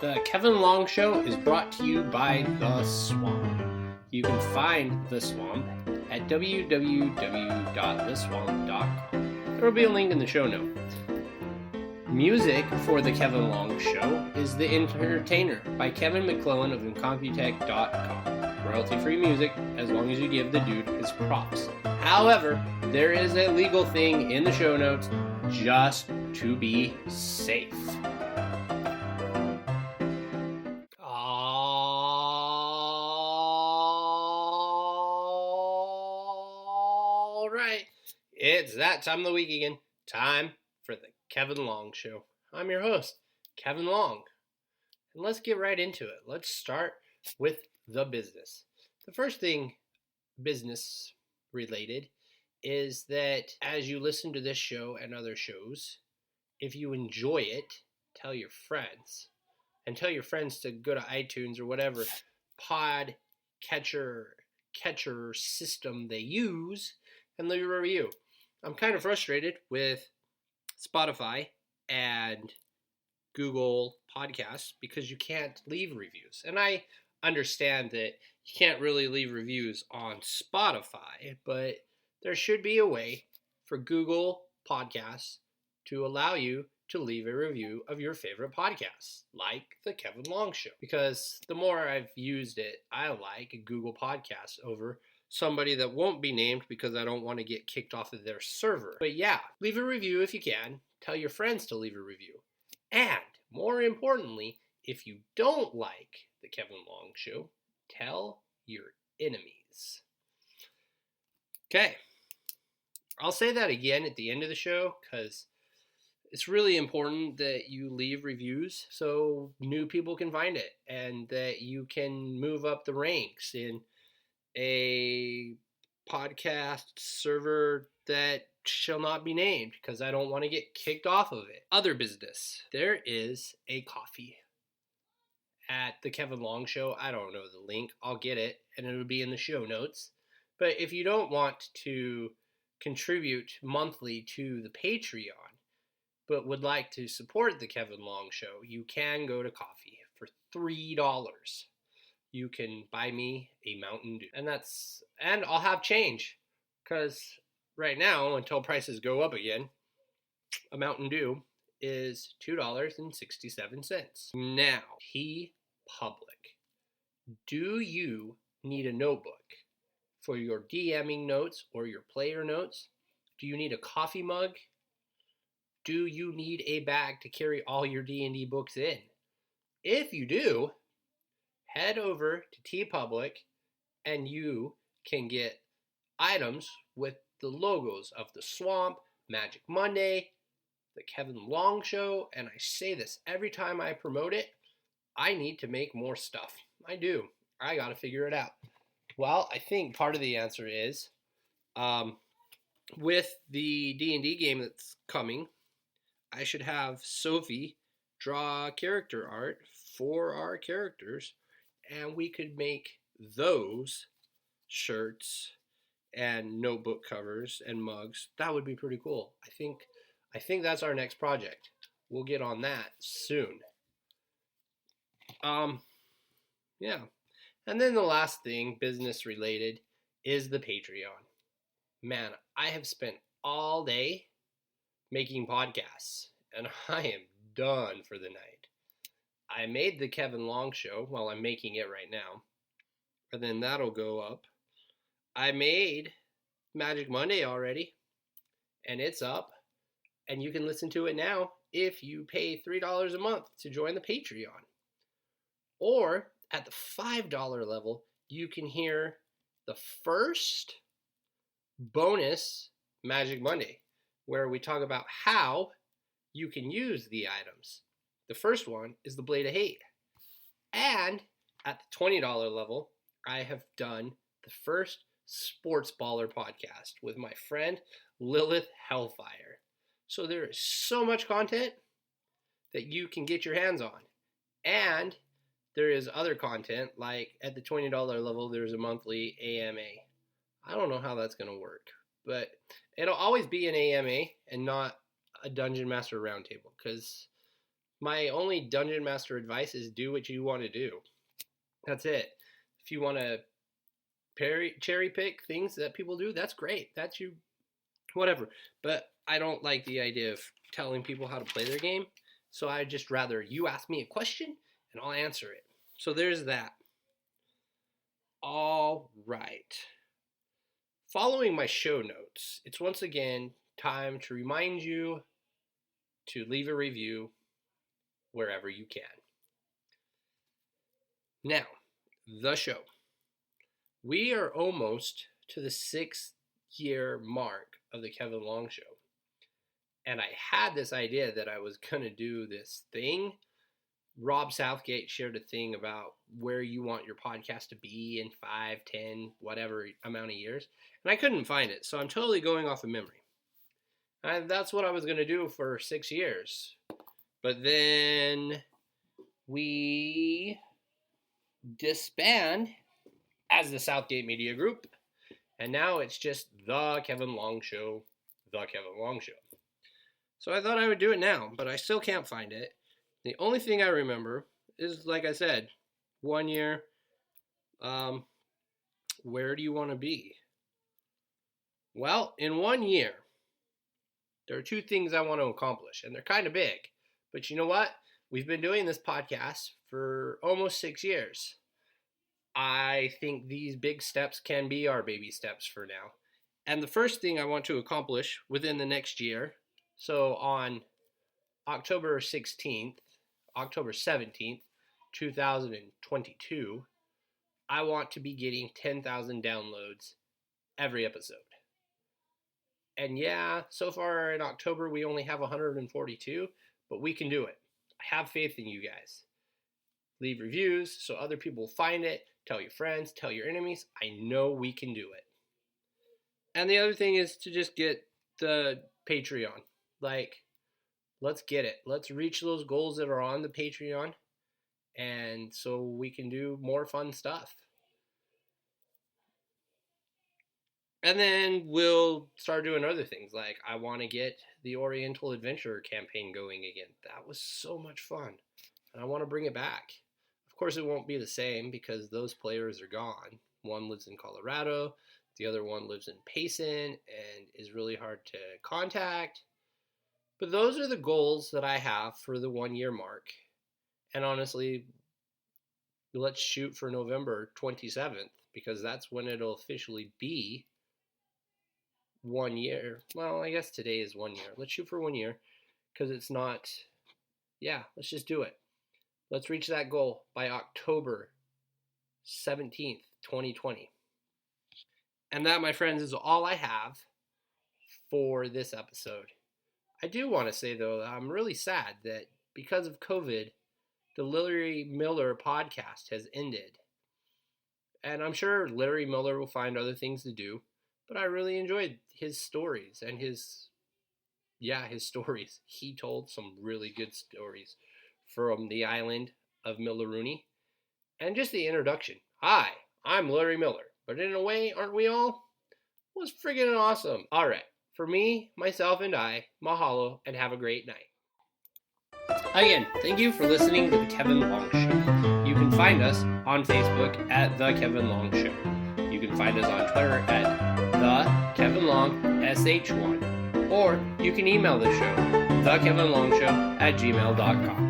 The Kevin Long Show is brought to you by The Swamp. You can find The Swamp at www.theswamp.com. There will be a link in the show notes. Music for The Kevin Long Show is The Entertainer by Kevin MacLeod of Incompetech.com. Royalty-free music as long as you give the dude his props. However, there is a legal thing in the show notes just to be safe. All right, it's that time of the week again. Time for the Kevin Long Show. I'm your host, Kevin Long. And let's get right into it. Let's start with the business. The first thing business related is that as you listen to this show and other shows, if you enjoy it, tell your friends. And tell your friends to go to iTunes or whatever pod catcher system they use and leave a review. I'm kind of frustrated with Spotify and Google Podcasts because you can't leave reviews. And I understand that you can't really leave reviews on Spotify, but there should be a way for Google Podcasts to allow you to leave a review of your favorite podcasts, like The Kevin Long Show. Because the more I've used it, I like Google Podcasts over somebody that won't be named because I don't want to get kicked off of their server. But yeah, leave a review if you can. Tell your friends to leave a review. And more importantly, if you don't like The Kevin Long Show, tell your enemies. Okay. I'll say that again at the end of the show because it's really important that you leave reviews so new people can find it and that you can move up the ranks in a podcast server that shall not be named because I don't want to get kicked off of it. Other business. There is a coffee at the Kevin Long Show. I don't know the link. I'll get it and it'll be in the show notes. But if you don't want to contribute monthly to the Patreon, but would like to support the Kevin Long Show, you can go to coffee for $3. You can buy me a Mountain Dew. And I'll have change. Because right now, until prices go up again, a Mountain Dew is $2.67. Now, T Public. Do you need a notebook for your DMing notes or your player notes? Do you need a coffee mug? Do you need a bag to carry all your D&D books in? If you do, head over to TeePublic and you can get items with the logos of The Swamp, Magic Monday, The Kevin Long Show, and I say this every time I promote it, I need to make more stuff. I do. I gotta figure it out. Well, I think part of the answer is, with the D&D game that's coming, I should have Sophie draw character art for our characters, and we could make those shirts and notebook covers and mugs. That would be pretty cool. I think that's our next project. We'll get on that soon. Yeah. And then the last thing, business related, is the Patreon. Man, I have spent all day making podcasts, and I am done for the night. I made the Kevin Long Show. Well, I'm making it right now, and then that'll go up. I made Magic Monday already, and it's up, and you can listen to it now if you pay $3 a month to join the Patreon. Or at the $5 level, you can hear the first bonus Magic Monday, where we talk about how you can use the items. The first one is the Blade of Hate. And at the $20 level, I have done the first Sports Baller podcast with my friend Lilith Hellfire. So there is so much content that you can get your hands on. And there is other content, like at the $20 level, there's a monthly AMA. I don't know how that's going to work, but it'll always be an AMA and not a Dungeon Master Roundtable, because My only Dungeon Master advice is do what you want to do. That's it. If you want to cherry pick things that people do, that's great. That's you, whatever. But I don't like the idea of telling people how to play their game. So I just rather you ask me a question and I'll answer it. So there's that. All right. Following my show notes, it's once again time to remind you to leave a review wherever you can. Now, the show. We are almost to the 6-year mark of the Kevin Long Show. And I had this idea that I was going to do this thing. Rob Southgate shared a thing about where you want your podcast to be in 5, 10, whatever amount of years. And I couldn't find it. So I'm totally going off of memory. And that's what I was going to do for 6 years. But then we disband as the Southgate Media Group. And now it's just The Kevin Long Show, The Kevin Long Show. So I thought I would do it now, but I still can't find it. The only thing I remember is, like I said, 1 year. Where do you want to be? Well, in 1 year, there are 2 things I want to accomplish, and they're kind of big. But you know what? We've been doing this podcast for almost 6 years. I think these big steps can be our baby steps for now. And the first thing I want to accomplish within the next year, so on October 17th, 2022, I want to be getting 10,000 downloads every episode. And yeah, so far in October, we only have 142, but we can do it. I have faith in you guys. Leave reviews so other people find it. Tell your friends, tell your enemies. I know we can do it. And the other thing is to just get the Patreon. Let's get it. Let's reach those goals that are on the Patreon. And so we can do more fun stuff. And then we'll start doing other things. Like I want to get the Oriental Adventure campaign going again. That was so much fun. And I want to bring it back. Of course, it won't be the same because those players are gone. One lives in Colorado. The other one lives in Payson and is really hard to contact. But those are the goals that I have for the 1 year mark. And honestly, let's shoot for November 27th because that's when it'll officially be 1 year. Well, I guess today is 1 year. Let's shoot for 1 year because it's not, let's just do it. Let's reach that goal by October 17th, 2020. And that, my friends, is all I have for this episode. I do want to say, though, that I'm really sad that because of COVID, the Larry Miller podcast has ended. And I'm sure Larry Miller will find other things to do, but I really enjoyed his stories and his stories. He told some really good stories from the island of Milleroonie. And just the introduction. Hi, I'm Larry Miller. But in a way, aren't we all? It was friggin' awesome. All right. For me, myself, and I, mahalo, and have a great night. Again, thank you for listening to The Kevin Long Show. You can find us on Facebook at The Kevin Long Show. You can find us on Twitter at The Kevin Long SH1. Or you can email the show, thekevinlongshow@gmail.com.